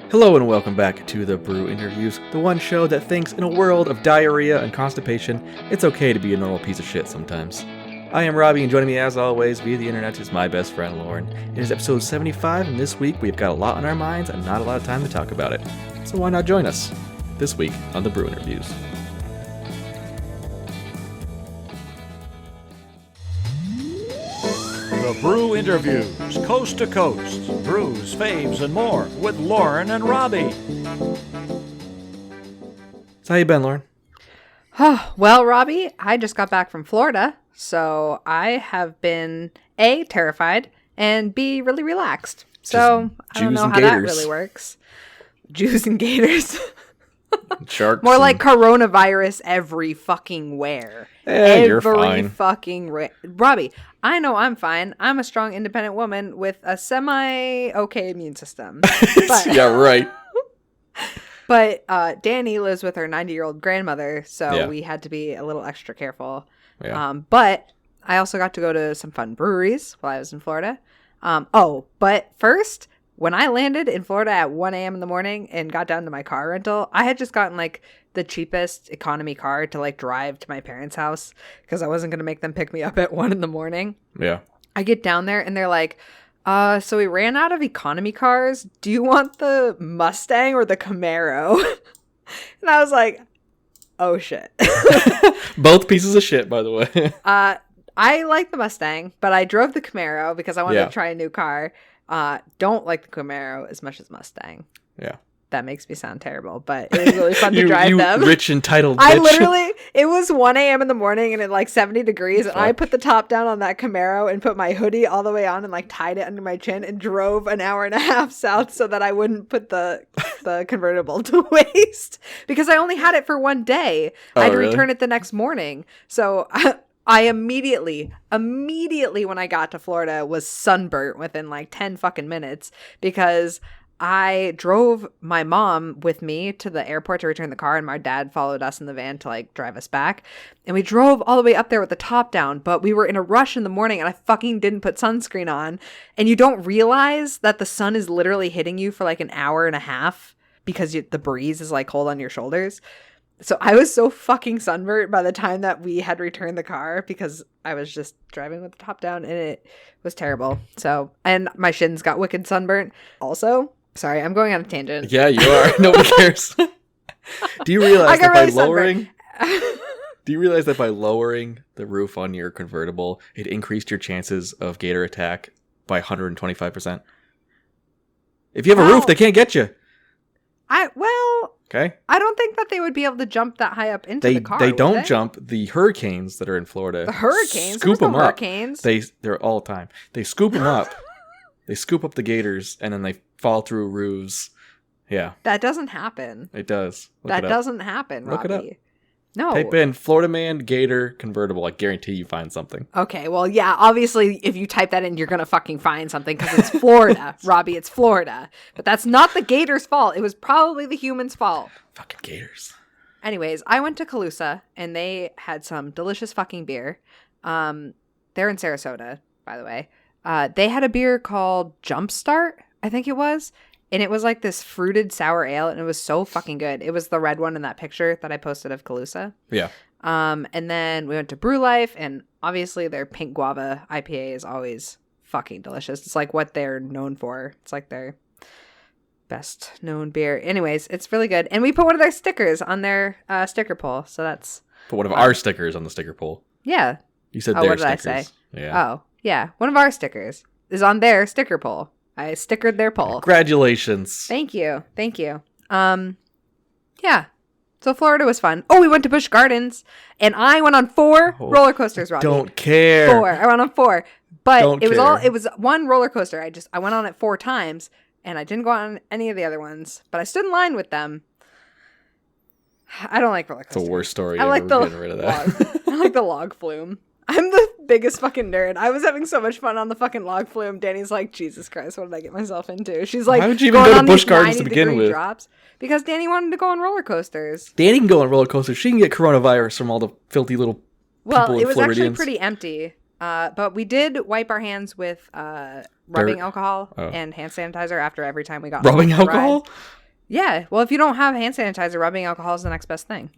Hello and welcome back to the Brew Interviews, the one show that thinks in a world of diarrhea and constipation, it's okay to be a normal piece of shit sometimes. I am Robbie, and joining me as always via the internet is my best friend Lauren. It is episode 75, and this week we've got a lot on our minds and not a lot of time to talk about it. So why not join us this week on the Brew Interviews? The Brew Interviews, coast to coast, brews, faves, and more with Lauren and Robbie. So how you been, Lauren? Well, Robbie, I just got back from Florida, so I have been A, terrified, and B, really relaxed. So I don't know how that really works. Jews and gators. Sharks. More like coronavirus every fucking where. You're fine. Robbie, I know I'm fine. I'm a strong, independent woman with a semi-okay immune system. But, yeah, right. But Danny lives with her 90-year-old grandmother, so we had to be a little extra careful. Yeah. But I also got to go to some fun breweries while I was in Florida. But first, when I landed in Florida at 1 a.m. in the morning and got down to my car rental, I had just gotten like the cheapest economy car to like drive to my parents' house because I wasn't going to make them pick me up at 1 in the morning. Yeah. I get down there and they're like, so we ran out of economy cars. Do you want the Mustang or the Camaro? And I was like, oh shit. Both pieces of shit, by the way. I like the Mustang, but I drove the Camaro because I wanted to try a new car. Don't like the Camaro as much as Mustang. Yeah. That makes me sound terrible, but it was really fun to drive them. Rich, entitled bitch. I literally, it was 1 a.m. in the morning and it like 70 degrees. And I put the top down on that Camaro and put my hoodie all the way on and like tied it under my chin and drove an hour and a half south so that I wouldn't put the convertible to waste because I only had it for one day. I had to return it the next morning. So I immediately when I got to Florida was sunburnt within like 10 fucking minutes because I drove my mom with me to the airport to return the car and my dad followed us in the van to like drive us back. And we drove all the way up there with the top down, but we were in a rush in the morning and I fucking didn't put sunscreen on. And you don't realize that the sun is literally hitting you for like an hour and a half because the breeze is like cold on your shoulders. So I was so fucking sunburnt by the time that we had returned the car because I was just driving with the top down and it was terrible. So, and my shins got wicked sunburnt also. Sorry, I'm going on a tangent. Yeah, you are. Nobody cares. Do you realize that by lowering by lowering the roof on your convertible, it increased your chances of gator attack by 125%? If you have a roof, they can't get you. Okay. I don't think that they would be able to jump that high up into the car. They don't jump. The hurricanes that are in Florida. The hurricanes? Scoop them up. Hurricanes. They're all the time. They scoop them up. They scoop up the gators and then they fall through roofs. Yeah. That doesn't happen. It does. That doesn't happen, Robbie. Look it up. No. Type in Florida man gator convertible. I guarantee you find something. Okay, well, yeah, obviously, if you type that in, you're going to fucking find something because it's Florida, Robbie, it's Florida. But that's not the gator's fault. It was probably the human's fault. Fucking gators. Anyways, I went to Calusa, and they had some delicious fucking beer. They're in Sarasota, by the way. They had a beer called Jumpstart, I think it was. And it was like this fruited sour ale, and it was so fucking good. It was the red one in that picture that I posted of Calusa. Yeah. And then we went to Brew Life, and obviously their pink guava IPA is always fucking delicious. It's like what they're known for. It's like their best known beer. Anyways, it's really good. And we put one of their stickers on their sticker poll, so that's... Put one of our stickers on the sticker poll. Yeah. You said their what stickers. Did I say? Yeah. Oh, yeah. One of our stickers is on their sticker poll. I stickered their poll. Congratulations. Thank you. Yeah. So Florida was fun. Oh, we went to Busch Gardens, and I went on 4 roller coasters, Robbie. Don't care. 4. I went on 4. But it care. was one roller coaster. I went on it 4 times, and I didn't go on any of the other ones. But I stood in line with them. I don't like roller coasters. It's the worst story. I like the getting rid of that. I like the log flume. I'm the biggest fucking nerd. I was having so much fun on the fucking log flume. Danny's like, Jesus Christ, what did I get myself into? She's like, why would you even go to Busch Gardens to begin with? Drops because Danny wanted to go on roller coasters. Danny can go on roller coasters. She can get coronavirus from all the filthy little people in Well, it was Floridians. actually pretty empty. But we did wipe our hands with rubbing alcohol and hand sanitizer after every time we got rubbing alcohol. Ride. Yeah. Well, if you don't have hand sanitizer, rubbing alcohol is the next best thing.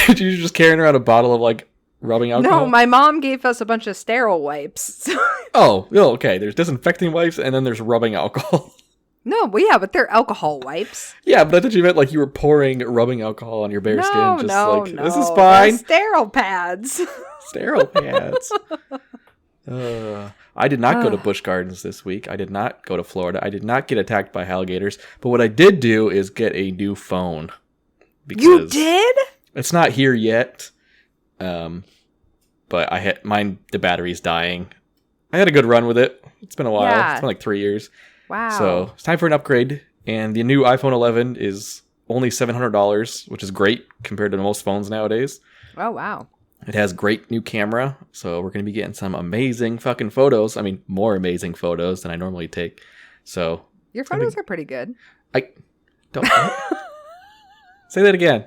You're just carrying around a bottle of like rubbing alcohol? No, my mom gave us a bunch of sterile wipes. Oh, okay. There's disinfecting wipes and then there's rubbing alcohol. No, but they're alcohol wipes. Yeah, but I thought you meant like you were pouring rubbing alcohol on your bare skin. Just no. This is fine. They're sterile pads. Sterile pads. I did not go to Busch Gardens this week. I did not go to Florida. I did not get attacked by alligators. But what I did do is get a new phone. You did? It's not here yet. But I had mine. The battery's dying. I had a good run with it. It's been a while. Yeah. It's been like 3 years. Wow. So it's time for an upgrade. And the new iPhone 11 is only $700, which is great compared to most phones nowadays. Oh, wow. It has great new camera. So we're going to be getting some amazing fucking photos. I mean, more amazing photos than I normally take. So your photos are pretty good. I don't say that again.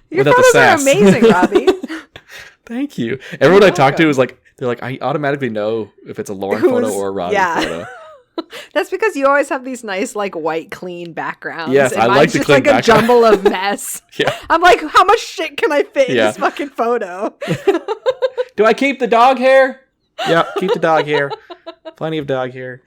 Your photos are amazing, Robbie. Thank you. Everyone I talk to is like, they're like, I automatically know if it's a Lauren photo or a Robbie photo. That's because you always have these nice, like, white, clean backgrounds. Yes, I like the clean background. It's like a jumble of mess. Yeah. I'm like, how much shit can I fit in this fucking photo? Do I keep the dog hair? Yeah, keep the dog hair. Plenty of dog hair.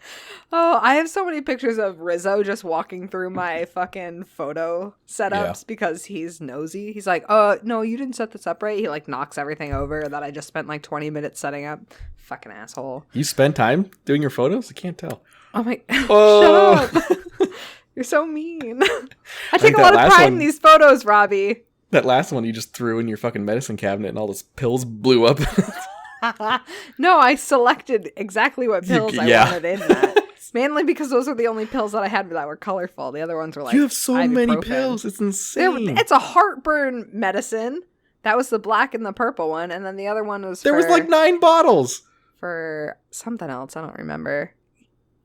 Oh, I have so many pictures of Rizzo just walking through my fucking photo setups because he's nosy. He's like, no, you didn't set this up right. He like knocks everything over that I just spent like 20 minutes setting up. Fucking asshole. You spend time doing your photos? I can't tell. Oh my, shut up. You're so mean. I take a lot of pride in these photos, Robbie. That last one you just threw in your fucking medicine cabinet and all those pills blew up. No, I selected exactly what pills I wanted in that. Mainly because those were the only pills that I had that were colorful. The other ones were like, you have so ibuprofen. Many pills. It's insane. It's a heartburn medicine. That was the black and the purple one. And then the other one was There was like 9 bottles. For something else. I don't remember.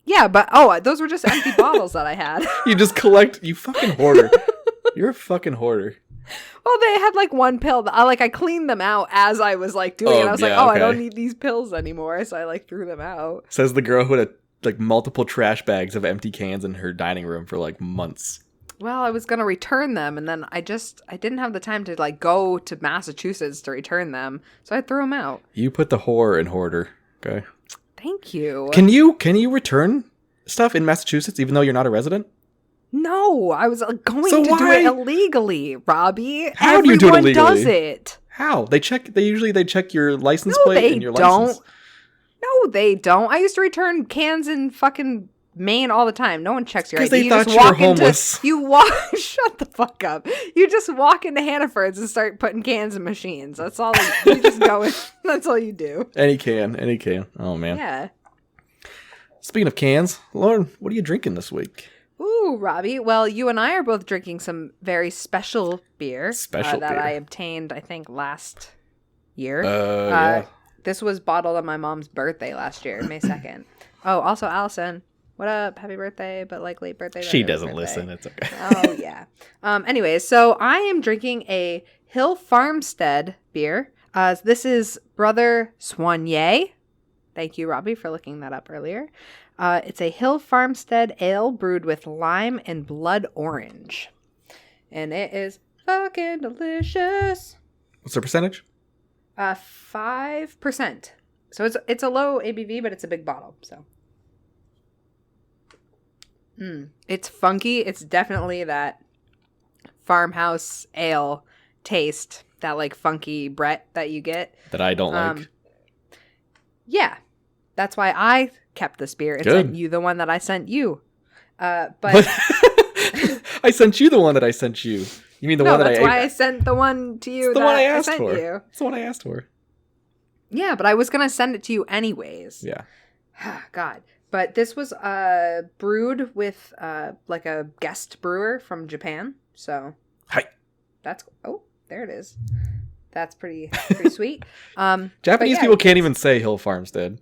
Yeah, but those were just empty bottles that I had. You just collect. You fucking hoarder. You're a fucking hoarder. Well, they had like one pill that I cleaned them out as I was like doing it. I was like, I don't need these pills anymore. So I like threw them out. Says the girl who had like multiple trash bags of empty cans in her dining room for like months. Well, I was going to return them and then I didn't have the time to like go to Massachusetts to return them. So I threw them out. You put the whore in hoarder. Okay. Thank you. Can you return stuff in Massachusetts even though you're not a resident? No, I was going to do it illegally, Robbie. How do you do it illegally? Everyone does it. How? They usually check your license plate and your license. No, they don't. I used to return cans in fucking Maine all the time. No one checks your ID. Because they thought you were homeless. Shut the fuck up. You just walk into Hannaford's and start putting cans in machines. That's all. You just go in. That's all you do. Any can. Oh, man. Yeah. Speaking of cans, Lauren, what are you drinking this week? Ooh, Robbie. Well, you and I are both drinking some very special beer. That I obtained, I think, last year. Yeah. This was bottled on my mom's birthday last year, May 2nd. Oh, also Allison. What up? Happy birthday, but like late birthday. She doesn't listen. It's okay. Oh, yeah. Anyways, so I am drinking a Hill Farmstead beer. This is Brother Soigné. Thank you, Robbie, for looking that up earlier. It's a Hill Farmstead ale brewed with lime and blood orange. And it is fucking delicious. What's the percentage? 5%. So it's a low ABV, but it's a big bottle. So it's funky. It's definitely that farmhouse ale taste, that like funky Brett that you get. That I don't like. Yeah. That's why I kept this beer. It's like the one that I sent you. But I sent you the one that I sent you. You mean the one that that's why I sent the one to you. It's the one I asked for. It's the one I asked for. Yeah, but I was gonna send it to you anyways. Yeah. God. But this was brewed with like a guest brewer from Japan. So hi. There it is. That's pretty sweet. Japanese people can't even say Hill Farmstead.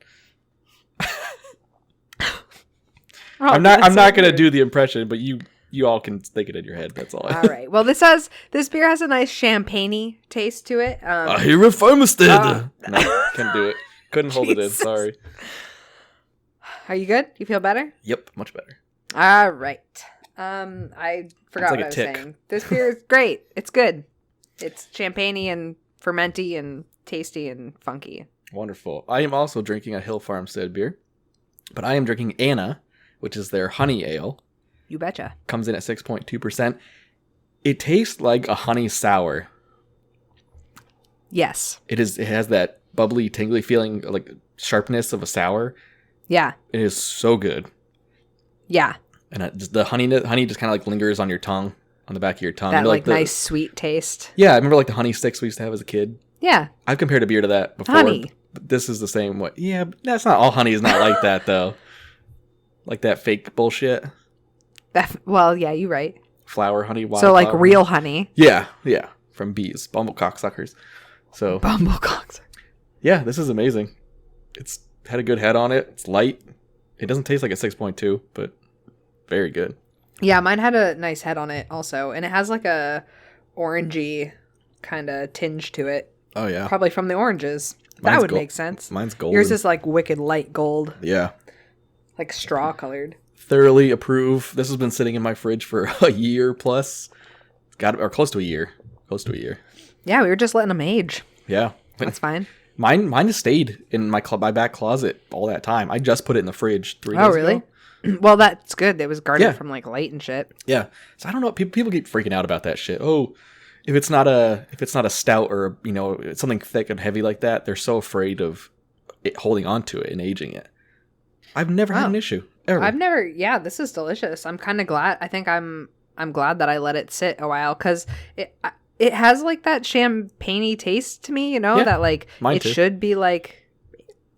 I'm not gonna do the impression, but you all can think it in your head. That's all. All right. Well, this beer has a nice champagne-y taste to it. Hill Farmstead. No, can't do it. Couldn't hold it in. Jesus. Sorry. Are you good? You feel better? Yep, much better. All right. I forgot like what a I was tick. saying. This beer is great. It's good. It's champagne-y and fermenty and tasty and funky. Wonderful. I am also drinking a Hill Farmstead beer, but I am drinking Anna, which is their honey ale. You betcha. Comes in at 6.2%. It tastes like a honey sour. Yes. It has that bubbly, tingly feeling, like sharpness of a sour. Yeah. It is so good. Yeah. And the honey just kind of like lingers on your tongue, on the back of your tongue. That Remember, like nice sweet taste. Yeah, I remember like the honey sticks we used to have as a kid. Yeah. I've compared a beer to that before. Honey. But this is the same way. Yeah, but that's not all honey is not like that though. Like that fake bullshit. Well, yeah, you're right. Flower honey. So like flower real honey. Yeah. From bees. Bumble cocksuckers. So. Bumblecocks. Yeah, this is amazing. It's had a good head on it. It's light. It doesn't taste like a 6.2, but very good. Yeah, mine had a nice head on it also. And it has like a orangey kind of tinge to it. Oh, yeah. Probably from the oranges. Mine's That would gold. make sense. Mine's golden. Yours is like wicked light gold. Yeah. Like straw colored. Thoroughly approve. This has been sitting in my fridge for a year plus. It's got or close to a year. Close to a year. Yeah, we were just letting them age. Yeah. That's fine. Mine has stayed in my back closet all that time. I just put it in the fridge 3 days Oh, really? ago. Well, that's good. It was guarded Yeah. from like light and shit. Yeah. So I don't know. People keep freaking out about that shit. Oh, if it's not a stout or something thick and heavy like that, they're so afraid of it holding on to it and aging it. I've never had an issue ever. I've never. Yeah, this is delicious. I'm kind of glad. I think I'm glad that I let it sit a while because it has like that champagne-y taste to me. Yeah, that like mine it too. should be like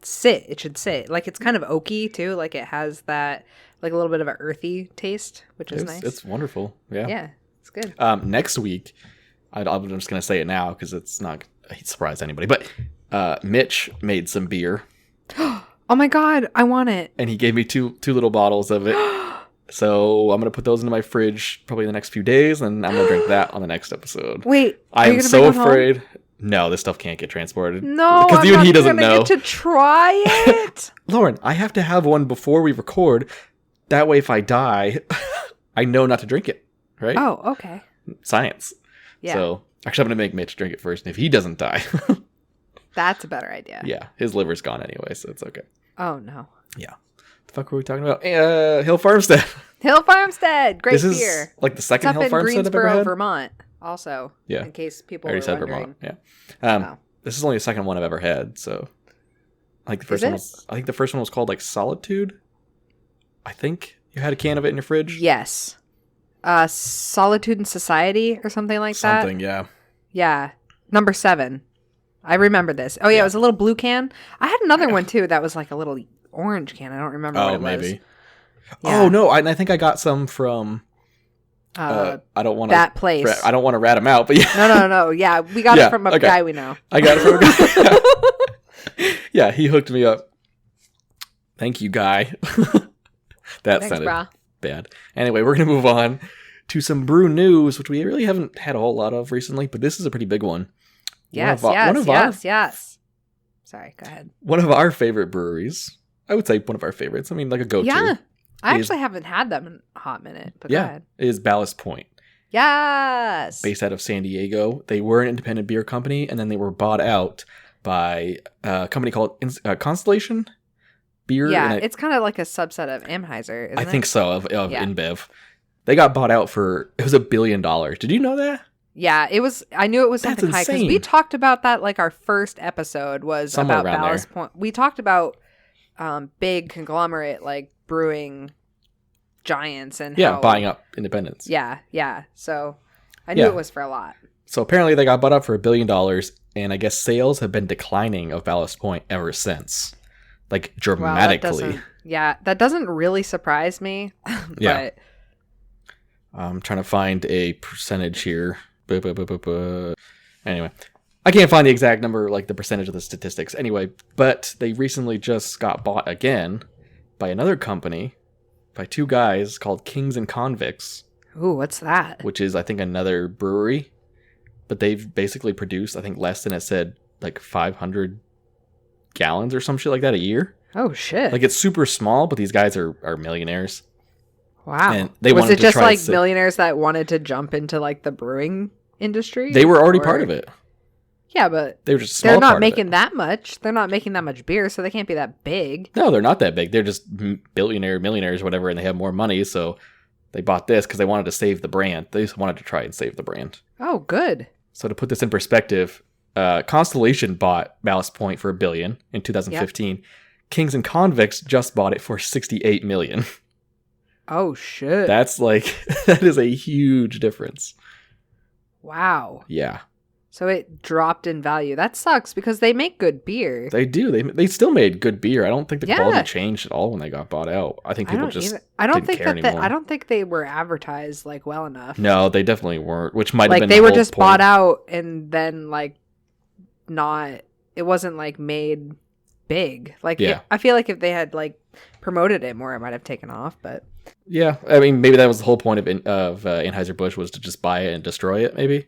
sit. It should sit. Like it's kind of oaky too. Like it has that like a little bit of an earthy taste, which is nice. It's wonderful. Yeah. Yeah, it's good. Next week, I'm just gonna say it now because it's not a surprise to anybody. But Mitch made some beer. Oh my god, I want it. And he gave me two little bottles of it. So I'm going to put those into my fridge probably in the next few days, and I'm going to drink that on the next episode. Wait, I are you am gonna so bring one home? afraid. No, this stuff can't get transported. No, because I'm even not he doesn't gonna know. get to try it. Lauren, I have to have one before we record. That way, if I die, I know not to drink it. Right? Oh, okay. Science. Yeah. So actually, I'm going to make Mitch drink it first, and if he doesn't die, That's a better idea. yeah, his liver's gone anyway, so it's okay. Oh no. Yeah. The fuck were we talking about? Hill Farmstead. Hill Farmstead, great This is beer. like the It's second up Hill in Farmstead I've ever Greensboro, had. Vermont. Also, Yeah. in case people I were already said wondering. Vermont. Yeah. Wow. This is only the second one I've ever had, so I think the first Is one it? was I think the first one was called like Solitude. I think you had a can of it in your fridge. Yes. Solitude and Society or something like that. Something, yeah. Yeah. Number 7. I remember this. Oh yeah, Yeah. it was a little blue can. I had another one too that was like a little orange can. I don't remember what Oh, it was. maybe. Yeah. Oh no, I think I got some from I don't want to that place. I don't want to rat them out, but yeah. No. Yeah, we got Yeah, it from a okay. guy we know. I got it from a guy. Yeah, he hooked me up. Thank you, guy. That Thanks, sounded brah. bad. Anyway, we're going to move on to some brew news, which we really haven't had a whole lot of recently, but this is a pretty big one. Yes. Sorry, go ahead. One of our favorite breweries. I would say one of our favorites. I mean, like a go-to. Yeah. I is- actually haven't had them in a hot minute, but go Yeah, ahead. is Ballast Point. Yes. Based out of San Diego. They were an independent beer company, and then they were bought out by a company called Constellation Beer. Yeah, and it's kind of like a subset of Amheiser, isn't I it? think so, of Yeah. InBev. They got bought out for, it was $1 billion. Did you know that? Yeah, it was. I knew it was That's something high because insane. we talked about that. Like our first episode was Somewhere about around Ballast Point. We talked about big conglomerate like brewing giants and Yeah, how, buying up independents. Yeah. So I knew Yeah. it was for a lot. So apparently they got bought up for $1 billion, and I guess sales have been declining of Ballast Point ever since. Like Well, dramatically. that doesn't really surprise me. Yeah. But I'm trying to find a percentage here. Anyway, I can't find the exact number, like the percentage of the statistics. Anyway, but they recently just got bought again by another company, by two guys called Kings and Convicts, ooh, what's that? which is, I think, another brewery. But they've basically produced, I think, less than it said, like 500 gallons or some shit like that a year. Oh shit! Like it's super small, but these guys are millionaires. Wow. And they was wanted it to just try like to millionaires that wanted to jump into like the brewing industry? They were already part of it. Yeah, but they were just they're not making that much. They're not making that much beer, so they can't be that big. No, they're not that big. They're just millionaires, whatever, and they have more money, so they bought this because they wanted to save the brand. They just wanted to try and save the brand. Oh, good. So to put this in perspective, Constellation bought Ballast Point for $1 billion in 2015. Yep. Kings and Convicts just bought it for $68 million. Oh shit! That's like that is a huge difference. Wow. Yeah. So it dropped in value. That sucks because they make good beer. They do. They still made good beer. I don't think the quality changed at all when they got bought out. I think people I don't think they were advertised like well enough. No, they definitely weren't. Which might have been they the were whole just point. Bought out and then like not. It wasn't like made big. Like I feel like if they had like promoted it more, it might have taken off. But yeah, I mean maybe that was the whole point of Anheuser-Busch was to just buy it and destroy it. Maybe.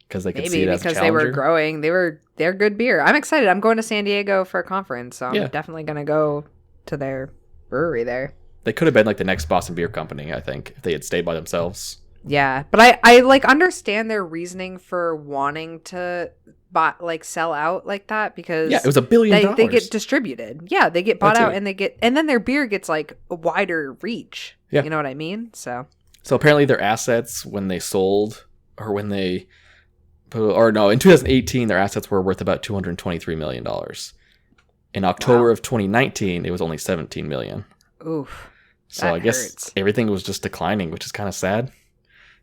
Because they could see it as a challenger. They were growing. They're good beer. I'm excited. I'm going to San Diego for a conference, so I'm definitely going to go to their brewery there. They could have been like the next Boston Beer Company, I think, if they had stayed by themselves. Yeah, but I like understand their reasoning for wanting to sell out like that because it was $1 billion. They get distributed. Yeah, they get bought out and then their beer gets like a wider reach. Yeah. You know what I mean? So apparently their assets when they sold or when they in 2018, their assets were worth about $223 million. In October of 2019, it was only $17 million. Oof. So I guess everything was just declining, which is kind of sad.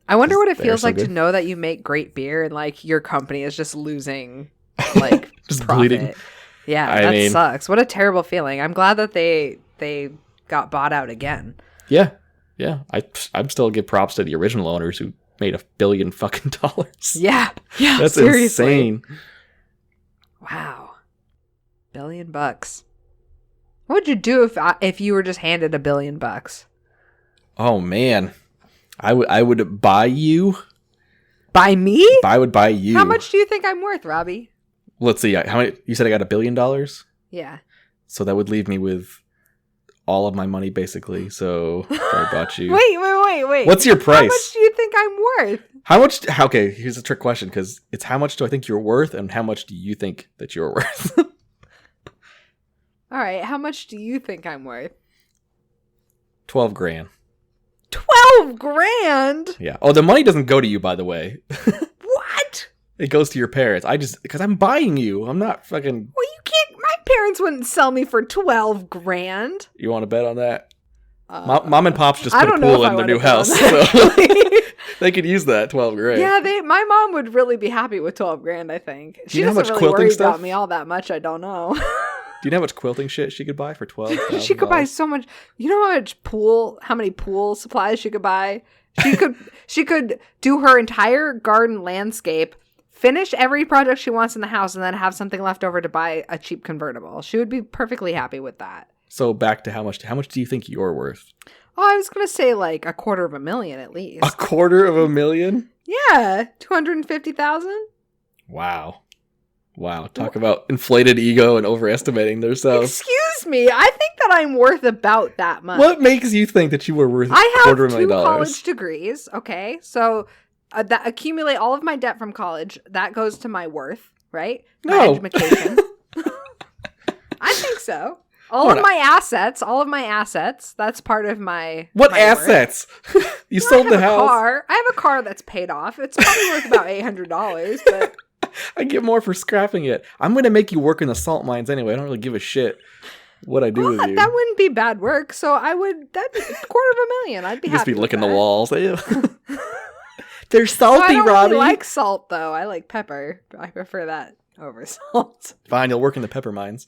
I wonder what it feels like to know that you make great beer and like your company is just losing like just profit. Bleeding. Yeah, that sucks. What a terrible feeling. I'm glad that they got bought out again. Yeah. I'd still give props to the original owners who made $1 billion fucking dollars. Yeah, that's seriously. Insane. Wow, $1 billion. What would you do if you were just handed $1 billion? Oh man, I would buy you. Buy me? I would buy you. How much do you think I'm worth, Robbie? Let's see. How many? You said I got $1 billion. Yeah. So that would leave me with all of my money, basically. So I bought you. Wait. What's your price? How much do you think I'm worth? How much? Okay, here's a trick question because it's how much do I think you're worth, and how much do you think that you're worth? All right, how much do you think I'm worth? $12,000. $12,000? Yeah. Oh, the money doesn't go to you, by the way. What? It goes to your parents. Because I'm buying you. I'm not fucking. Well, you can't. My parents wouldn't sell me for $12,000. You want to bet on that? Mom and Pops just put a pool in their new house, so they could use that $12,000. Yeah, my mom would really be happy with $12,000. I think she doesn't really worry about me all that much. I don't know. Do you know how much quilting shit she could buy for $12,000? She could buy so much. You know how many pool supplies she could buy? She could do her entire garden landscape, finish every project she wants in the house, and then have something left over to buy a cheap convertible. She would be perfectly happy with that. So back to how much do you think you're worth? Oh, I was going to say like $250,000 at least. $250,000? Yeah, 250,000. Wow. Talk about inflated ego and overestimating themselves. Excuse me. I think that I'm worth about that much. What makes you think that you were worth I have $250,000? 2 college degrees. Okay. So that accumulate all of my debt from college. That goes to my worth, right? My education. I think so. All of my assets, that's part of my What my assets? You sold the house. I have a car that's paid off. It's probably worth about $800, but I get more for scrapping it. I'm going to make you work in the salt mines anyway. I don't really give a shit what I do with you. That wouldn't be bad work. So that'd be $250,000. I'd be happy. Just be licking the walls. They're salty, I don't Robbie. really like salt though. I like pepper. I prefer that over salt. Fine, you'll work in the pepper mines.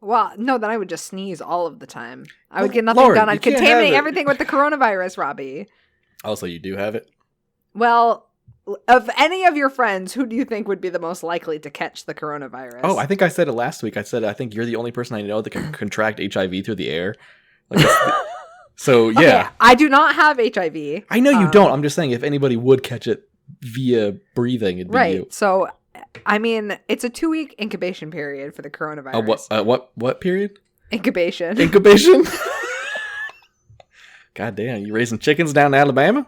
Well, no, then I would just sneeze all of the time. I would get nothing done. I'd contaminate everything with the coronavirus, Robbie. Oh, so you do have it? Well, of any of your friends, who do you think would be the most likely to catch the coronavirus? Oh, I think I said it last week. I think you're the only person I know that can contract HIV through the air. So, yeah. Okay, I do not have HIV. I know you don't. I'm just saying if anybody would catch it via breathing, it'd be you. So I mean, it's a 2-week incubation period for the coronavirus. What period? Incubation. Incubation? God damn, you raising chickens down in Alabama?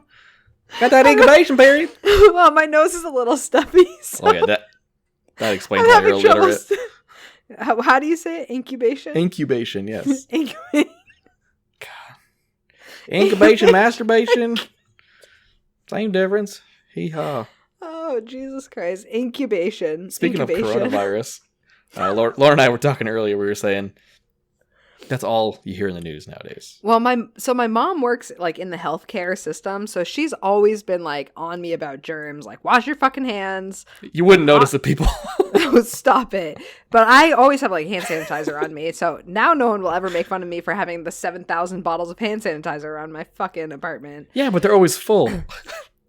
Got that incubation period? Well, my nose is a little stuffy. So Oh yeah, that explains why you're illiterate. How do you say it? Incubation? Incubation, yes. Incubation. Incubation, masturbation, same difference. Hee-haw. Oh, Jesus Christ. Incubation. Speaking of coronavirus, Laura and I were talking earlier, we were saying that's all you hear in the news nowadays. Well, my mom works like in the healthcare system, so she's always been like on me about germs, like wash your fucking hands. You wouldn't notice the people. Stop it. But I always have like hand sanitizer on me, so now no one will ever make fun of me for having the 7,000 bottles of hand sanitizer around my fucking apartment. Yeah, but they're always full.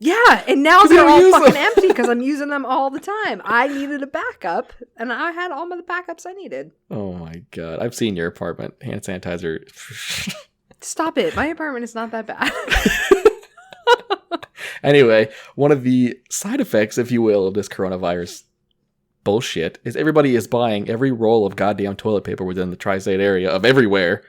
Yeah, and now they're all fucking empty because I'm using them all the time. I needed a backup, and I had all of the backups I needed. Oh my god. I've seen your apartment. Hand sanitizer. Stop it. My apartment is not that bad. Anyway, one of the side effects, if you will, of this coronavirus bullshit is everybody is buying every roll of goddamn toilet paper within the tri-state area of everywhere.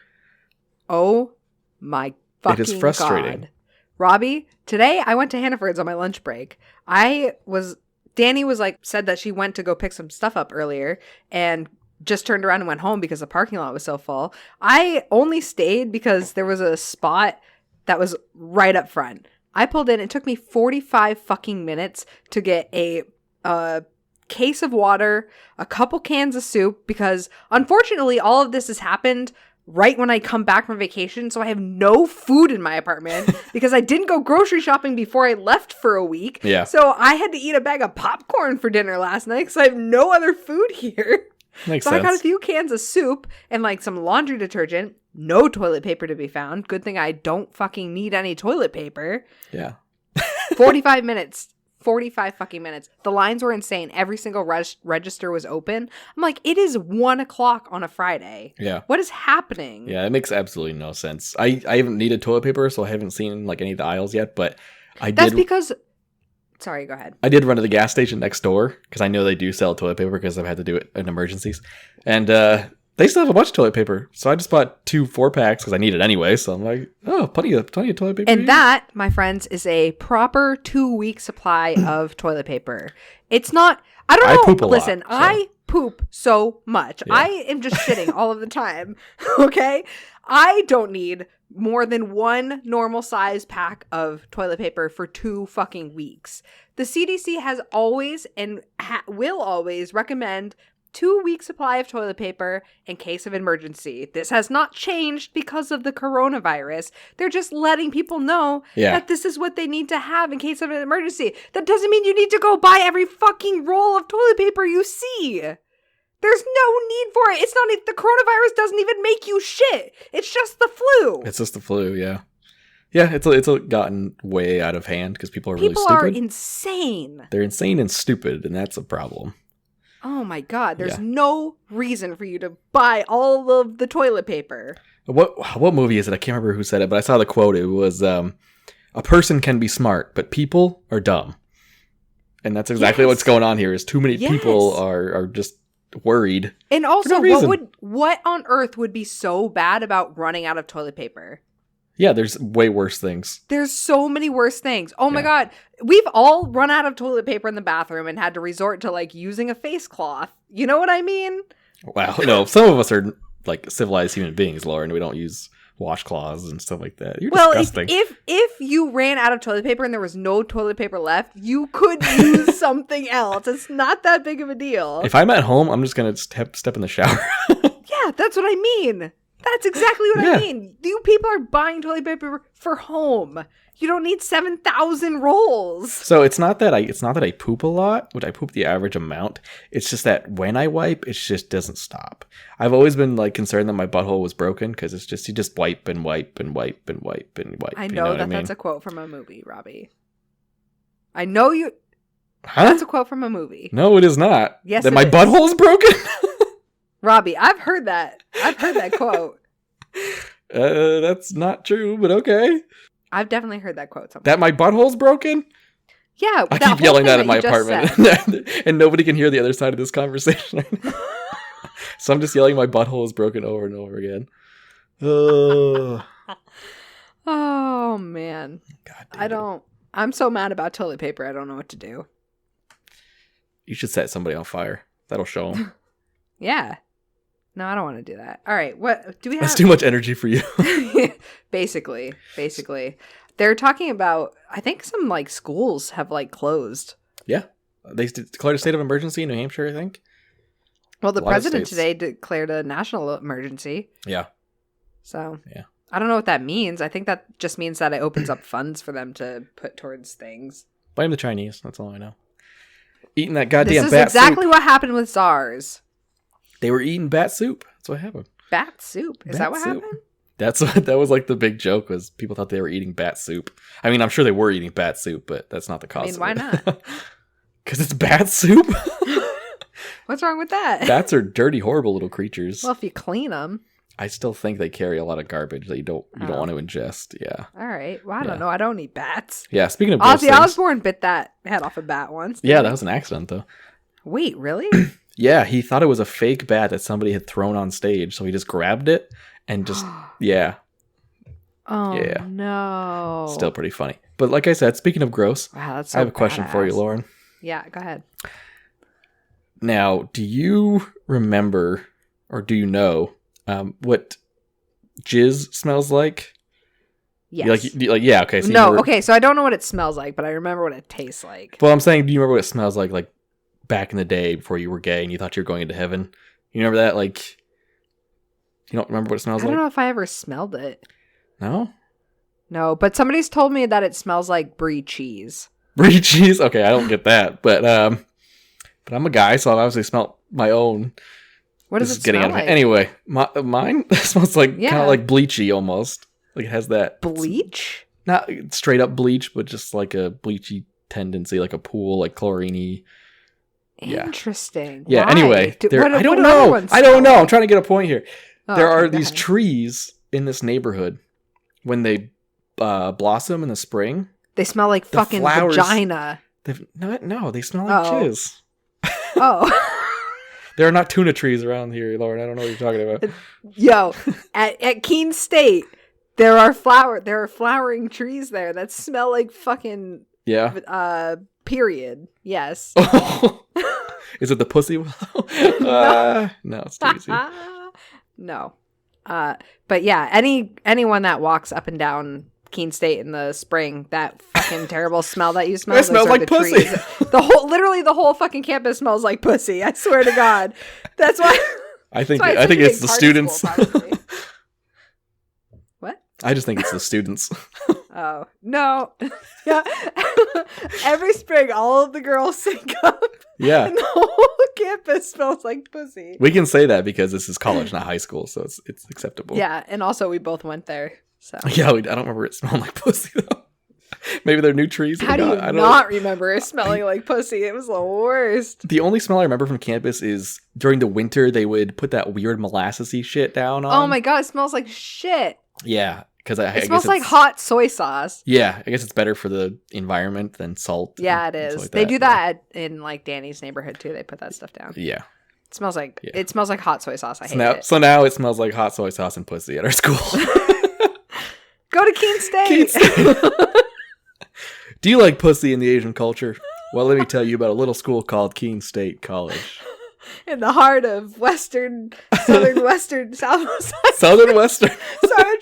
Oh my fucking It is frustrating. God. Robbie, today I went to Hannaford's on my lunch break. Danny was like, said that she went to go pick some stuff up earlier and just turned around and went home because the parking lot was so full. I only stayed because there was a spot that was right up front. I pulled in. It took me 45 fucking minutes to get a case of water, a couple cans of soup, because unfortunately all of this has happened right when I come back from vacation, so I have no food in my apartment because I didn't go grocery shopping before I left for a week. Yeah. So I had to eat a bag of popcorn for dinner last night because I have no other food here. Makes so sense. I got a few cans of soup and like some laundry detergent. No toilet paper to be found. Good thing I don't fucking need any toilet paper. Yeah. 45 minutes. 45 fucking minutes. The lines were insane. Every single register was open. I'm like, it is 1:00 on a Friday. Yeah. What is happening? Yeah, it makes absolutely no sense. I haven't needed toilet paper, so I haven't seen like any of the aisles yet, but That's because... Sorry, go ahead. I did run to the gas station next door because I know they do sell toilet paper because I've had to do it in emergencies. And they still have a bunch of toilet paper. So I just bought 2 4-packs because I need it anyway. So I'm like, oh, plenty of toilet paper. And that, my friends, is a proper 2-week supply of toilet paper. It's not... I don't know. I poop a lot, Listen, so. I poop so much. Yeah. I am just shitting all of the time. Okay? I don't need more than 1 normal size pack of toilet paper for 2 fucking weeks. The CDC has always and will always recommend 2-week supply of toilet paper in case of emergency. This has not changed because of the coronavirus. They're just letting people know that this is what they need to have in case of an emergency. That doesn't mean you need to go buy every fucking roll of toilet paper you see. There's no need for it. It's not, the coronavirus doesn't even make you shit. It's just the flu. It's just the flu, yeah. Yeah, it's gotten way out of hand because people are really stupid. People are insane. They're insane and stupid, and that's a problem. Oh my God, there's no reason for you to buy all of the toilet paper. What movie is it? I can't remember who said it, but I saw the quote. It was, a person can be smart, but people are dumb. And that's exactly what's going on here, is too many people are just worried. And also, for no reason. what on earth would be so bad about running out of toilet paper? Yeah, there's way worse things. There's so many worse things. Oh my God. We've all run out of toilet paper in the bathroom and had to resort to like using a face cloth. You know what I mean? Wow. No, some of us are like civilized human beings, Lauren. We don't use washcloths and stuff like that. You're disgusting. If you ran out of toilet paper and there was no toilet paper left, you could use something else. It's not that big of a deal. If I'm at home, I'm just going to step in the shower. Yeah, that's what I mean. That's exactly what I mean. You people are buying toilet paper for home. You don't need 7,000 rolls. So it's not that I poop a lot, but I poop the average amount. It's just that when I wipe, it just doesn't stop. I've always been like concerned that my butthole was broken because it's just you just wipe and wipe and wipe and wipe and wipe. I know, you know that I mean? that's a quote from a movie, Robbie. I know you. Huh? That's a quote from a movie. No, it is not. Yes, that it my is. butthole's broken. Robbie, I've heard that. I've heard that quote. That's not true, but okay. I've definitely heard that quote somewhere. That my butthole's broken? Yeah, I that keep whole yelling thing that in my you just apartment, said. and nobody can hear the other side of this conversation. So I'm just yelling my butthole is broken over and over again. Oh, Oh man. God damn it. I'm so mad about toilet paper. I don't know what to do. You should set somebody on fire. That'll show them. Yeah. No, I don't want to do that. All right. What do we have? That's too much energy for you. Basically. They're talking about, I think some like schools have like closed. Yeah. They declared a state of emergency in New Hampshire, I think. Well, the A lot of president states. today declared a national emergency. Yeah. So, Yeah. I don't know what that means. I think that just means that it opens up funds for them to put towards things. Blame the Chinese. That's all I know. Eating that goddamn This is bat exactly soup. what happened with SARS. They were eating bat soup. That's what happened. Bat soup. Is Bat that what soup. happened? That was like the big joke was people thought they were eating bat soup. I mean, I'm sure they were eating bat soup, but that's not the cause. why not? Because it's bat soup. What's wrong with that? Bats are dirty, horrible little creatures. Well, if you clean them. I still think they carry a lot of garbage that you don't Oh. want to ingest. Yeah. All right. Well, I Yeah. don't know. I don't eat bats. Yeah. Speaking of gross Ozzy things, Osbourne bit that head off a bat once. yeah, that was an accident though. Wait, really? Yeah, he thought it was a fake bat that somebody had thrown on stage, so he just grabbed it and just yeah, Oh, Yeah. no. still pretty funny. But like I said, speaking of gross, Wow, that's so I have a question for you, badass. Lauren. Yeah, go ahead. Now, do you remember or do you know what jizz smells like? Yes. Yeah, okay. So you no, remember- okay, so I don't know what it smells like, but I remember what it tastes like. Well, I'm saying, do you remember what it smells like back in the day before you were gay and you thought you were going into heaven? You remember that? Like, you don't remember what it smells I like? don't know if I ever smelled it. No? No, but somebody's told me that it smells like brie cheese. Brie cheese? Okay, I don't get that. But I'm a guy, so I obviously smelt my own. What does This it is getting smell out of like? hand. Anyway, mine smells like kind Yeah. of like bleachy almost. Like it has that Bleach? not straight up bleach, but just like a bleachy tendency, like a pool, like chlorine-y. Yeah. Interesting. Yeah. Why? Anyway, What I don't do other know. ones I don't smell know. I'm like? trying to get a point here. Oh, There are okay, go these ahead. trees in this neighborhood when they blossom in the spring. They smell like the fucking flowers- vagina. No, they smell like Oh. jizz. Oh. There are not tuna trees around here, Lauren. I don't know what you're talking about. Yo, at Keene State, there are flowering trees there that smell like fucking Yeah. period. Yes. Is it the pussy willow? No, it's too easy. No. But yeah, anyone that walks up and down Keene State in the spring, that fucking terrible smell that you smell. It smells those are like the pussy. trees. Literally the whole fucking campus smells like pussy. I swear to God. That's why. I think that's why I think such a it's big the party students. school, probably. What? I just think it's the students. Oh, no. Yeah. Every spring, all of the girls sync up, Yeah. and the whole campus smells like pussy. We can say that because this is college, not high school, so it's acceptable. Yeah, and also we both went there. So Yeah, I don't remember it smelling like pussy though. Maybe they're new trees. how do you I don't not remember it smelling like pussy? It was the worst. The only smell I remember from campus is during the winter they would put that weird molassesy shit down on. Oh my God, it smells like shit. Yeah, because I It guess smells like it's- hot soy sauce. Yeah, I guess it's better for the environment than salt. Yeah, it and stuff is. like They do that in like Danny's neighborhood too. They put that stuff down. Yeah. It smells like Yeah. it smells like hot soy sauce. I hate it. So now it smells like hot soy sauce and pussy at our school. Go to Keene State. Keene State. Do you like pussy in the Asian culture? Well, let me tell you about a little school called Keene State College. In the heart of southern western, southwest. Southern Western. Sorry,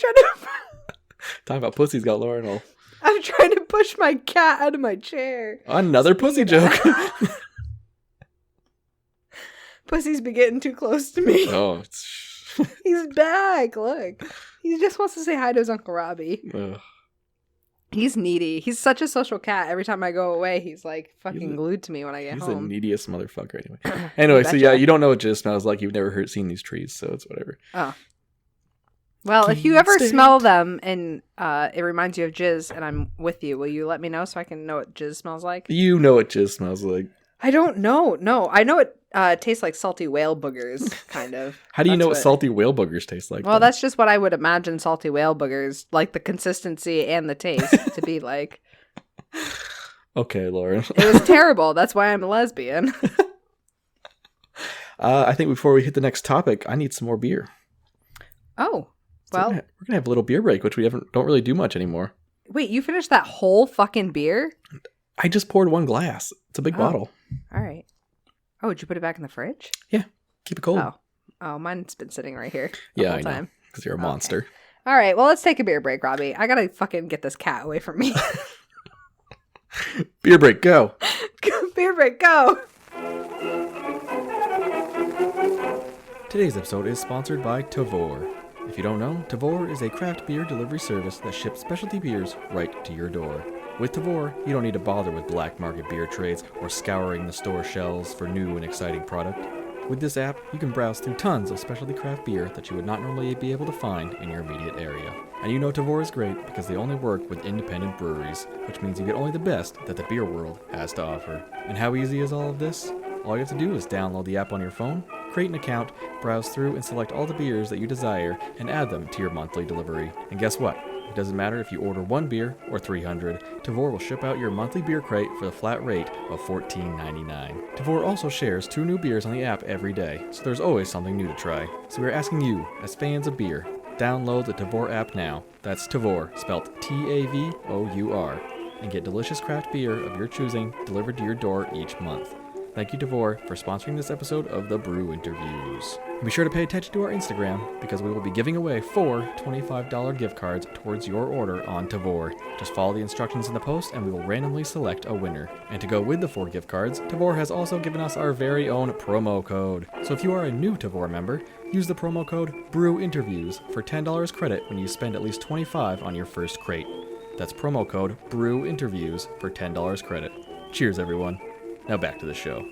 Talking about pussy's got Lauren all. I'm trying to push my cat out of my chair. Another pussy joke. Pussy's been getting too close to me. Oh, it's... He's back. Look, he just wants to say hi to his Uncle Robbie. Ugh. He's needy. He's such a social cat. Every time I go away, he's like fucking He's a- glued to me when I get He's home. the neediest motherfucker anyway. Anyway, so betcha. yeah, you don't know what jizz smells like. You've never seen these trees, so it's whatever. Oh. Well, if you Keene ever State. smell them and it reminds you of jizz and I'm with you, will you let me know so I can know what jizz smells like? You know what jizz smells like. I don't know. No, I know it tastes like salty whale boogers, kind of. How do you That's know what salty whale boogers taste like? Well, then? that's just what I would imagine salty whale boogers, like the consistency and the taste, to be like. Okay, Lauren. It was terrible. That's why I'm a lesbian. I think before we hit the next topic, I need some more beer. Oh, So well. we're gonna have a little beer break, which we don't really do much anymore. Wait, you finished that whole fucking beer? I just poured one glass. It's a big bottle. All right. Oh, did you put it back in the fridge? Yeah, keep it cold. Oh, mine's been sitting right here the Yeah, whole I know. time. Because you're a monster. All right, well, let's take a beer break, Robbie. I gotta fucking get this cat away from me. Beer break, go. Beer break, go. Today's episode is sponsored by Tavour. If you don't know, Tavour is a craft beer delivery service that ships specialty beers right to your door. With Tavour, you don't need to bother with black market beer trades or scouring the store shelves for new and exciting product. With this app, you can browse through tons of specialty craft beer that you would not normally be able to find in your immediate area. And you know Tavour is great because they only work with independent breweries, which means you get only the best that the beer world has to offer. And how easy is all of this? All you have to do is download the app on your phone, create an account, browse through and select all the beers that you desire and add them to your monthly delivery. And guess what? It doesn't matter if you order 1 beer or 300, Tavour will ship out your monthly beer crate for the flat rate of $14.99. Tavour also shares 2 new beers on the app every day, so there's always something new to try. So we're asking you, as fans of beer, download the Tavour app now. That's Tavour, spelled T-A-V-O-U-R, and get delicious craft beer of your choosing delivered to your door each month. Thank you, Tavour, for sponsoring this episode of the Brew Interviews. Be sure to pay attention to our Instagram, because we will be giving away 4 $25 gift cards towards your order on Tavour. Just follow the instructions in the post, and we will randomly select a winner. And to go with the 4 gift cards, Tavour has also given us our very own promo code. So if you are a new Tavour member, use the promo code BREWINTERVIEWS for $10 credit when you spend at least $25 on your first crate. That's promo code BREWINTERVIEWS for $10 credit. Cheers, everyone. Now back to the show.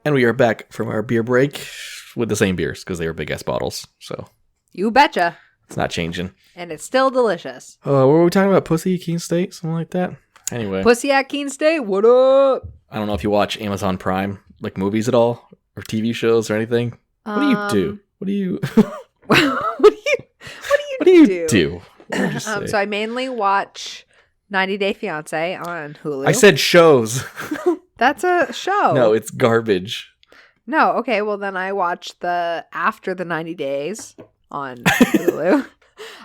And we are back from our beer break with the same beers because they were big ass bottles. So You betcha. it's not changing. And it's still delicious. What were we talking about? Pussy, Keene State? Something like that? Anyway. Pussy at Keene State, what up? I don't know if you watch Amazon Prime, like movies at all, or TV shows or anything. What do you do? What do you what do you do? What would you say? So I mainly watch 90 Day Fiancé on Hulu. I said shows. That's a show. No, it's garbage. No, okay, well then I watch the After the 90 Days on Hulu.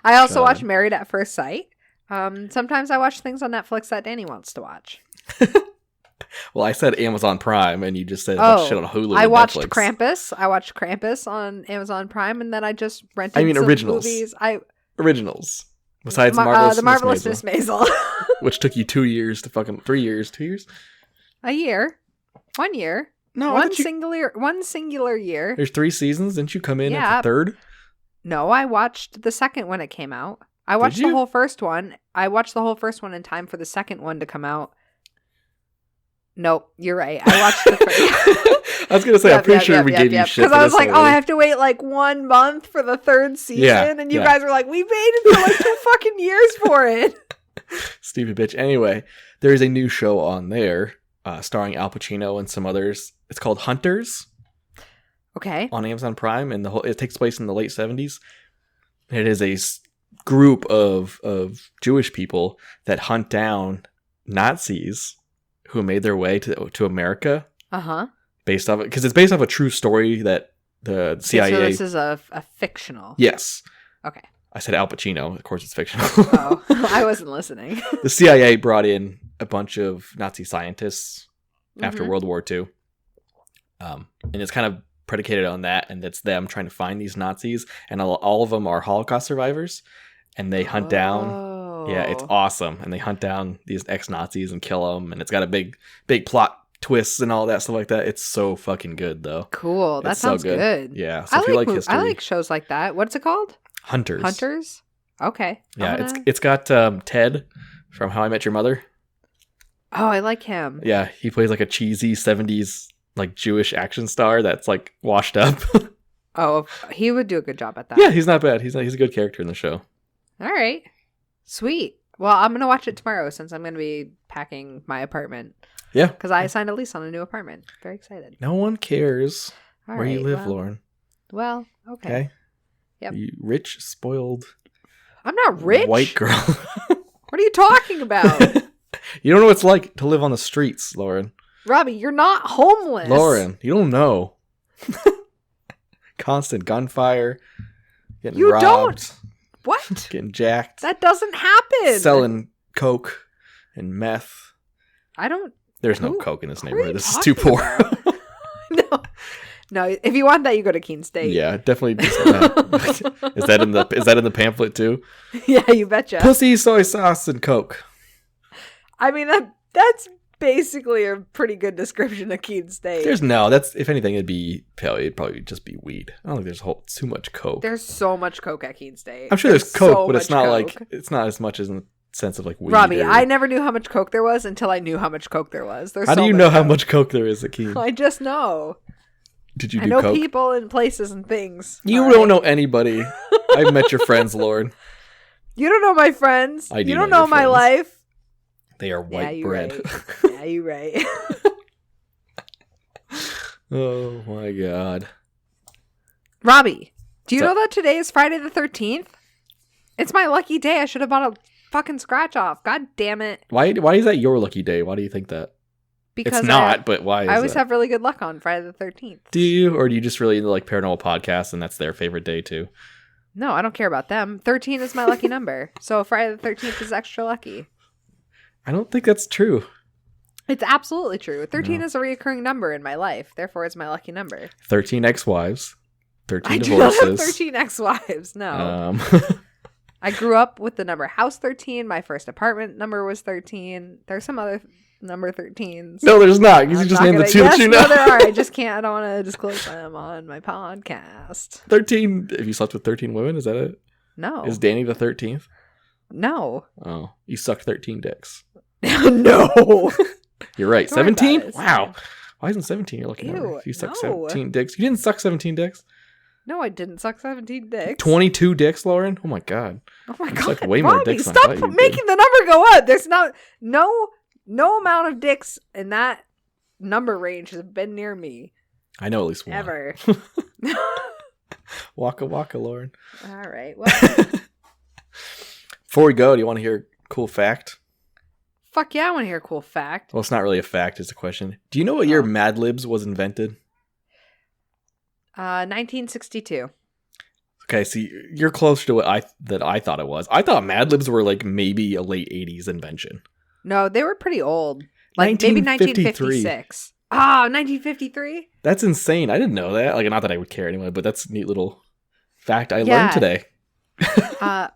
I also watch Married at First Sight. Sometimes I watch things on Netflix that Danny wants to watch. Well, I said Amazon Prime, and you just said a bunch of shit on Hulu. I and watched Netflix. Krampus. I watched Krampus on Amazon Prime, and then I just rented some originals. movies. Originals. Besides the Marvelous Miss Maisel. Which took you 2 years to 3 years, 2 years? A year. 1 year. No, one singular year. There's 3 seasons. Didn't you come in at the third? No, I watched the second when it came out. I watched the whole first one. I watched the whole first one in time for the second one to come out. Nope, you're right. I watched the first. I was going to say, I'm pretty sure we gave you shit. Because I was like, I have to wait like 1 month for the third season. And you guys were like, we waited for like 2 fucking years for it. Stupid bitch. Anyway, there is a new show on there starring Al Pacino and some others. It's called Hunters. Okay. On Amazon Prime, and it takes place in the late 70s. It is a group of Jewish people that hunt down Nazis who made their way to America. Uh-huh. Based off it, because it's based off a true story that the CIA. So this is a fictional. Yes. Okay. I said Al Pacino. Of course, it's fictional. Oh, I wasn't listening. The CIA brought in a bunch of Nazi scientists after World War II, and it's kind of predicated on that, and it's them trying to find these Nazis, and all of them are Holocaust survivors, and they hunt down. Yeah, it's awesome, and they hunt down these ex-Nazis and kill them, and it's got a big plot twists and all that stuff like that. It's so fucking good, though. Cool. That sounds good. Yeah. So if you like history, I like shows like that. What's it called? Hunters. Okay. Yeah, it's got Ted from How I Met Your Mother. Oh, I like him. Yeah, he plays like a cheesy 70s like Jewish action star that's like washed up. Oh, he would do a good job at that. Yeah, he's not bad. He's a good character in the show. All right. Sweet. Well, I'm going to watch it tomorrow since I'm going to be packing my apartment. Yeah. Because I signed a lease on a new apartment. Very excited. No one cares where you live, well, Lauren. Well, okay. Yep. You rich, spoiled. I'm not rich. White girl. What are you talking about? You don't know what it's like to live on the streets, Lauren. Robbie, you're not homeless. Lauren, you don't know. Constant gunfire, getting You robbed, don't. What? getting jacked, That doesn't happen. selling coke and meth. I don't. There's no Who- coke in this who are neighborhood. you This is too talking poor. about? No. If you want that, you go to Keene State. Yeah, definitely. Is that in the pamphlet too? Yeah, you betcha. Pussy, soy sauce, and coke. I mean, that's basically a pretty good description of Keene State. That's if anything, it'd probably just be weed. I don't think there's too much coke. There's so much coke at Keene State. I'm sure there's coke, but it's so not much like it's not as much as in the sense of like weed. Robbie, or- I never knew how much coke there was until I knew how much coke there was. How do you know how much coke there is at Keene? I just know. Did you I do know coke? people and places and things. You All don't right? know anybody. I've met your friends, Lauren. You don't know my friends. I do You don't know know your my friends. life. They are white you bread. Right. Yeah, you right. Oh my god. Robbie, do you So- know that today is Friday the 13th? It's my lucky day. I should have bought a fucking scratch off. God damn it. Why is that your lucky day? Why do you think that? Because It's not, but why is I always that? have really good luck on Friday the 13th. Do you, or do you just really into like paranormal podcasts and that's their favorite day too? No, I don't care about them. 13 is my lucky number. So Friday the 13th is extra lucky. I don't think that's true. It's absolutely true. 13 No. is a reoccurring number in my life. Therefore, it's my lucky number. 13 ex-wives, 13 I do not divorces. have 13 ex-wives. No. Um, I grew up with the number house 13. My first apartment number was 13. There's some other number 13s. no, there's not. You I'm just not named the gonna- two that yes, you know. No, there are. I just can't. I don't want to disclose them on my podcast. 13. Have you slept with 13 women? Is that it? No. Is Danny the 13th? No. Oh, you sucked 13 dicks. No. You're right. Don't worry about 17? it. It's Wow. fine. Why isn't 17 your lucky number? Ew, If you suck no. 17 dicks. You didn't suck 17 dicks? No, I didn't suck 17 dicks. 22 dicks, Lauren? Oh my god. Oh my You god. sucked way more Robbie, dicks than I stop thought you did. making the number go up. There's no amount of dicks in that number range has been near me I know at least one. ever. Waka waka, Lauren. All right. Well, Before we go, do you want to hear a cool fact? fuck yeah, I want to hear a cool fact. Well, it's not really a fact, it's a question. Do you know what year Oh. Mad Libs was invented? 1962. Okay, see, you're closer to what I thought it was. I thought Mad Libs were like maybe a late 80s invention. No, they were pretty old. Like maybe 1956. Ah, 1953? That's insane. I didn't know that. Like, not that I would care anyway, but that's a neat little fact I Yeah. learned today.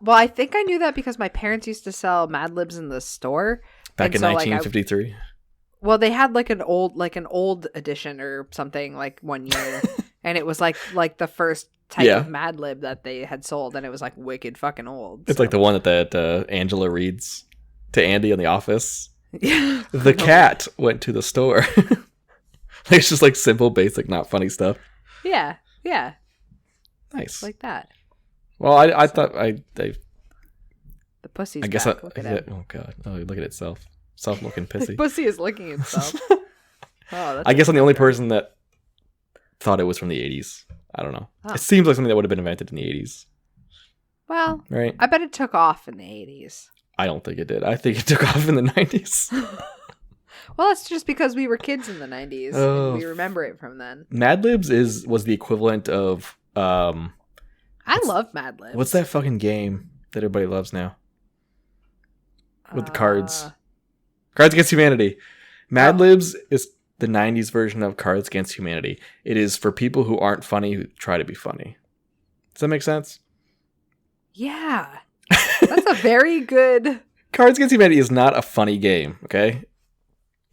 Well, I think I knew that because my parents used to sell Mad Libs in the store. Back And in so, like, 1953. Well, they had like an old edition or something like one year, and it was like the first type Yeah. of Mad Lib that they had sold, and it was like wicked fucking old. It's like the one that Angela reads to Andy in the office. yeah, The cat went to the store. It's just like simple, basic, not funny stuff. yeah, Nice. like that. Well, I thought I The pussy's I guess back. Look at it. oh god, oh look at itself, looking The pissy. pussy is licking itself. Oh, that's I guess I'm the only person that thought it was from the 80s. I don't know. Oh. It seems like something that would have been invented in the 80s, Well, right? I bet it took off in the 80s. I don't think it did. I think it took off in the 90s. Well, that's just because we were kids in the 90s. Oh. And we remember it from then. Mad Libs was the equivalent of I love Mad Libs. what's that fucking game that everybody loves now with the cards? Cards Against Humanity. Mad Oh. Libs is the 90s version of Cards Against Humanity. It is for people who aren't funny who try to be funny. Does that make sense? Yeah. That's a very good... Cards Against Humanity is not a funny game, okay?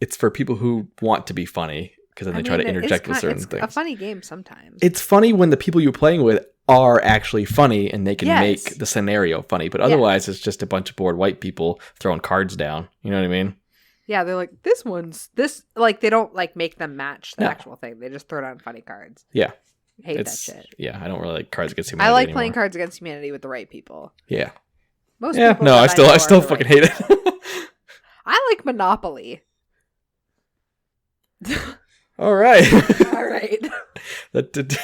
It's for people who want to be funny because then they try to interject with certain it's things. a funny game sometimes. It's funny when the people you're playing with are actually funny and they can Yes. make the scenario funny, but Yeah. otherwise it's just a bunch of bored white people throwing cards down. You know what I mean? Yeah, they're like, this, like, they don't, like, make them match the No. actual thing. They just throw down funny cards. Yeah. Hate It's that shit. Yeah, I don't really like Cards Against Humanity. I like anymore. playing Cards Against Humanity with the right people. Yeah. Most Yeah. people No, that I still know are still the fucking right hate it. I like Monopoly. All right. All right. That did-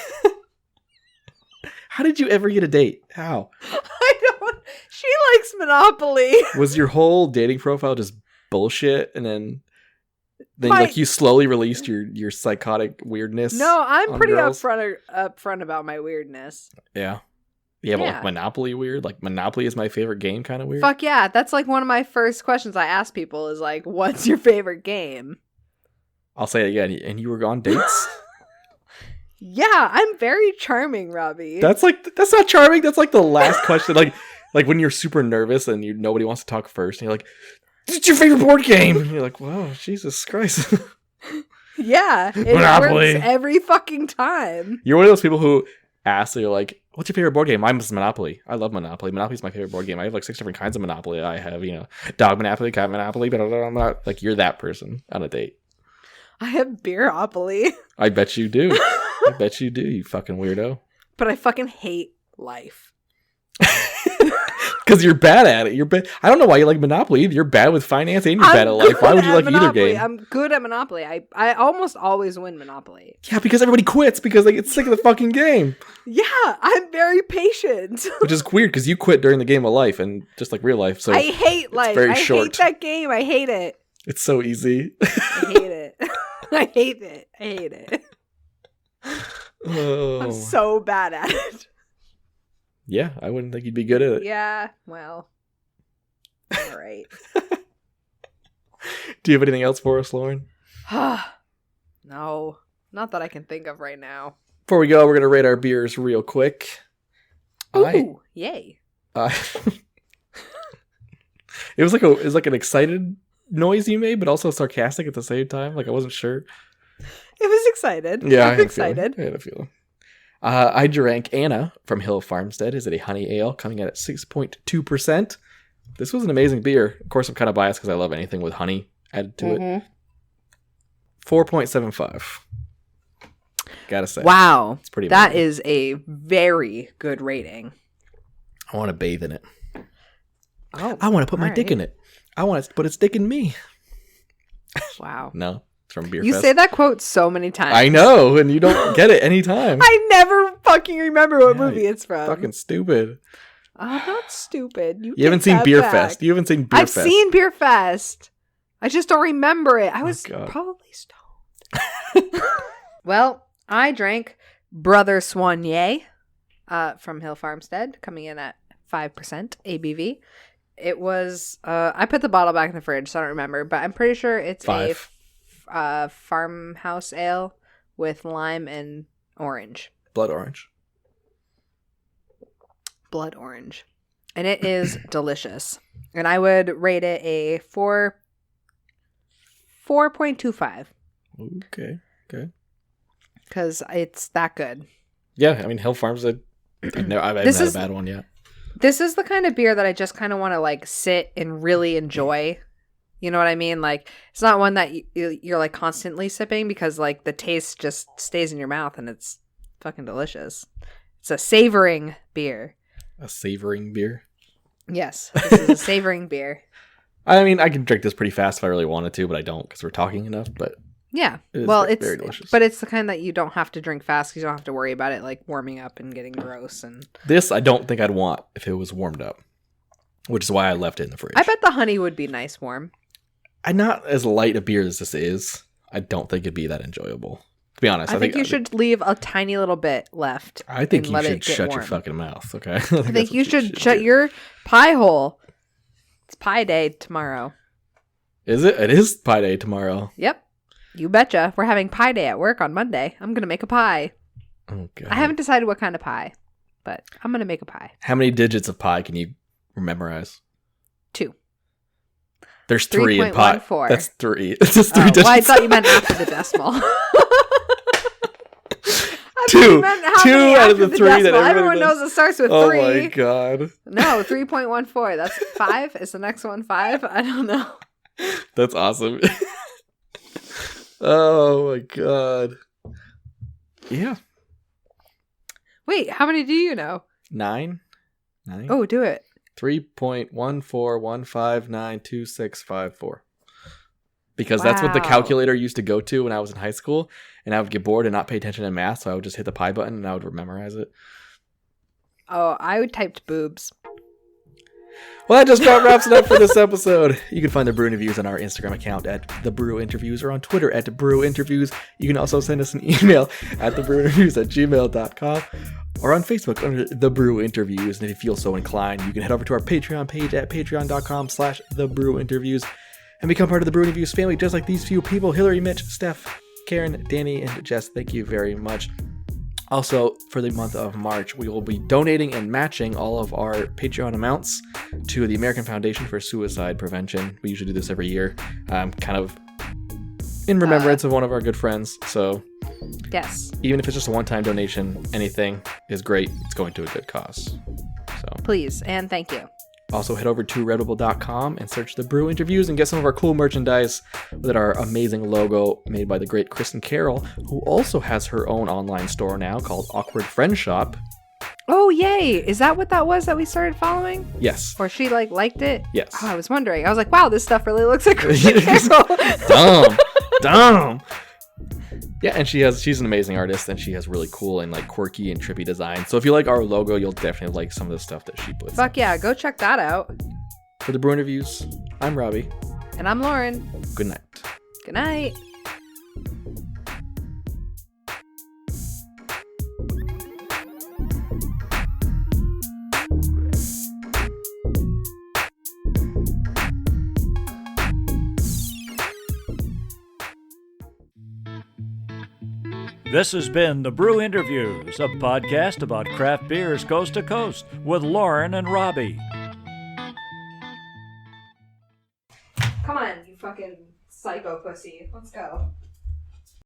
How did you ever get a date? How? I don't. She likes Monopoly. Was your whole dating profile just bullshit, and then like you slowly released your psychotic weirdness? No, I'm pretty girls? upfront about my weirdness. Yeah. Yeah, but like Monopoly weird? Like Monopoly is my favorite game kind of weird? Fuck yeah. That's like one of my first questions I ask people is like, what's your favorite game? I'll say it again. And you were on dates? Yeah, I'm very charming, Robbie. That's not charming. That's like the last question. Like when you're super nervous and nobody wants to talk first, and you're like, "What's your favorite board game?" And you're like, "Wow, Jesus Christ!" Yeah, it Monopoly. works every fucking time. You're one of those people who ask, you're like, "What's your favorite board game?" Mine's Monopoly. I love Monopoly. Monopoly's my favorite board game. I have like 6 different kinds of Monopoly. I have dog Monopoly, cat Monopoly. Blah, blah, blah, blah. Like you're that person on a date. I have Beeropoly. I bet you do. I bet you do. You fucking weirdo. But I fucking hate life. Because you're bad at it. I don't know why you like Monopoly either. You're bad with finance and you're bad at life. Why would you like Monopoly. either game? I'm good at Monopoly. I almost always win Monopoly. Yeah, because everybody quits because they get sick of the fucking game. Yeah, I'm very patient. Which is weird because you quit during the game of life and just like real life. So I hate life. Very I short. hate that game. I hate it. It's so easy. I hate it. I hate it. I hate it. Oh. I'm so bad at it. Yeah, I wouldn't think you'd be good at it. Yeah, well. All right. Do you have anything else for us, Lauren? No, not that I can think of right now. Before we go, we're going to rate our beers real quick. Ooh, yay. It was like an excited noise you made, but also sarcastic at the same time. Like I wasn't sure. It was excited. Yeah, I'm excited. I had a feeling. I drank Anna from Hill Farmstead. Is it a honey ale coming in at 6.2%? This was an amazing beer. Of course, I'm kind of biased because I love anything with honey added to it. 4.75. Gotta say. Wow. It's pretty That amazing. is a very good rating. I want to bathe in it. Oh, I want to put my dick in it. I want to put its dick in me. Wow. No, it's from Beer You Fest. say that quote so many times. I know, and you don't get it anytime. I never fucking remember what movie it's from. Fucking stupid. I'm not stupid. You haven't seen Beer Fest. You haven't seen Beer I've Fest. seen Beer Fest. I just don't remember it. I was God. probably stoned. Well, I drank Brother Soigné from Hill Farmstead, coming in at 5% ABV. It was, I put the bottle back in the fridge, so I don't remember, but I'm pretty sure it's 5. a farmhouse ale with lime and orange. Blood orange. Blood orange. And it is delicious. And I would rate it a 4.25. Okay. Because it's that good. Yeah, I mean, Hill Farms, I haven't had a bad one yet. This is the kind of beer that I just kind of want to like sit and really enjoy. You know what I mean? Like, it's not one that you're like constantly sipping because like the taste just stays in your mouth and it's fucking delicious. It's a savoring beer. A savoring beer? Yes, this is a savoring beer. I mean, I can drink this pretty fast if I really wanted to, but I don't because we're talking enough. But yeah, it is very delicious. But it's the kind that you don't have to drink fast because you don't have to worry about it like warming up and getting gross. And this I don't think I'd want if it was warmed up, which is why I left it in the fridge. I bet the honey would be nice warm. I'm not as light a beer as this is. I don't think it'd be that enjoyable. To be honest, I think you should leave a tiny little bit left. I think you let should it get shut your warm. fucking mouth. Okay. I think you should shut your pie hole. It's pie day tomorrow. Is it? It is pie day tomorrow. Yep. You betcha. We're having pie day at work on Monday. I'm going to make a pie. Oh, God. I haven't decided what kind of pie, but I'm going to make a pie. How many digits of pi can you memorize? 2. There's 3 in pi. 3.14. That's 3. It's just 3 digits. Well, I thought you meant after the decimal. Two out of the 3 that everyone knows it starts with 3. Oh my God. No, 3.14. That's 5. Is the next one 5? I don't know. That's awesome. Oh my God. Yeah. Wait, how many do you know? 9. Oh, do it. 3.141592654. Because that's what the calculator used to go to when I was in high school, and I would get bored and not pay attention in math, so I would just hit the pi button and I would memorize it. Oh, I typed boobs. Well, that just about wraps it up for this episode. You can find the Brew Interviews on our Instagram account at The Brew Interviews or on Twitter at Brew Interviews. You can also send us an email at thebrewinterviews@gmail.com or on Facebook under The Brew Interviews. And if you feel so inclined, you can head over to our Patreon page at patreon.com/thebrewinterviews and become part of the Brew Interviews family, just like these few people: Hillary, Mitch, Steph, Karen, Danny, and Jess. Thank you very much. Also, for the month of March, we will be donating and matching all of our Patreon amounts to the American Foundation for Suicide Prevention. We usually do this every year, kind of in remembrance of one of our good friends. So, yes, even if it's just a one-time donation, anything is great. It's going to a good cause. So, please and thank you. Also, head over to redbubble.com and search The Brew Interviews and get some of our cool merchandise with our amazing logo made by the great Kristen Carroll, who also has her own online store now called Awkward Friend Shop. Oh, yay! Is that what that was that we started following? Yes. Or she, liked it? Yes. Oh, I was wondering. I was like, wow, this stuff really looks like Kristen Dumb. Carroll. Dumb. Yeah, and she's an amazing artist, and she has really cool and quirky and trippy designs. So if you like our logo, you'll definitely like some of the stuff that she puts. Fuck yeah, go check that out. For the Brew Interviews, I'm Robbie. And I'm Lauren. Good night. Good night. This has been The Brew Interviews, a podcast about craft beers coast to coast with Lauren and Robbie. Come on, you fucking psycho pussy. Let's go.